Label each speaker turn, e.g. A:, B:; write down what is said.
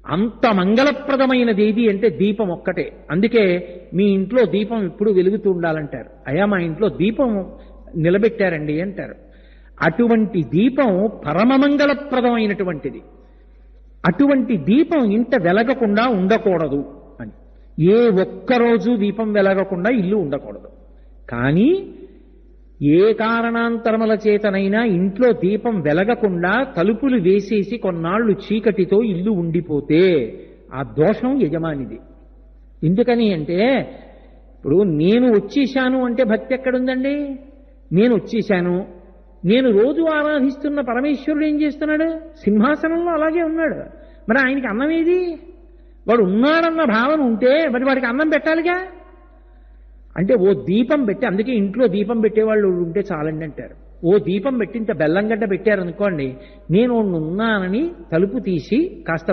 A: అంత మంగళప్రదమైనది ఏది అంటే దీపం ఒక్కటే. అందుకే మీ ఇంట్లో దీపం ఎప్పుడు వెలుగుతూ ఉండాలంటారు. అయ్యా మా ఇంట్లో దీపం నిలబెట్టారండి అంటారు. అటువంటి దీపం పరమమంగళప్రదమైనటువంటిది. అటువంటి దీపం ఇంట వెలగకుండా ఉండకూడదు అని. ఏ ఒక్కరోజు దీపం వెలగకుండా ఇల్లు ఉండకూడదు. కానీ ఏ కారణాంతరముల చేతనైనా ఇంట్లో దీపం వెలగకుండా తలుపులు వేసేసి కొన్నాళ్లు చీకటితో ఇల్లు ఉండిపోతే ఆ దోషం యజమానిది. ఎందుకని అంటే ఇప్పుడు నేను వచ్చేశాను అంటే భక్తి ఎక్కడుందండి? నేను వచ్చేశాను, నేను రోజు ఆరాధిస్తున్న పరమేశ్వరుడు ఏం చేస్తున్నాడు? సింహాసనంలో అలాగే ఉన్నాడు. మరి ఆయనకి అన్నం ఏది? వాడు ఉన్నాడన్న భావన ఉంటే మరి వాడికి అన్నం పెట్టాలిగా. అంటే ఓ దీపం పెట్టి, అందుకే ఇంట్లో దీపం పెట్టేవాళ్ళు ఉంటే చాలండి అంటారు. ఓ దీపం పెట్టి ఇంత బెల్లంగడ్డ పెట్టారనుకోండి, నేను ఉన్నానని తలుపు తీసి కాస్త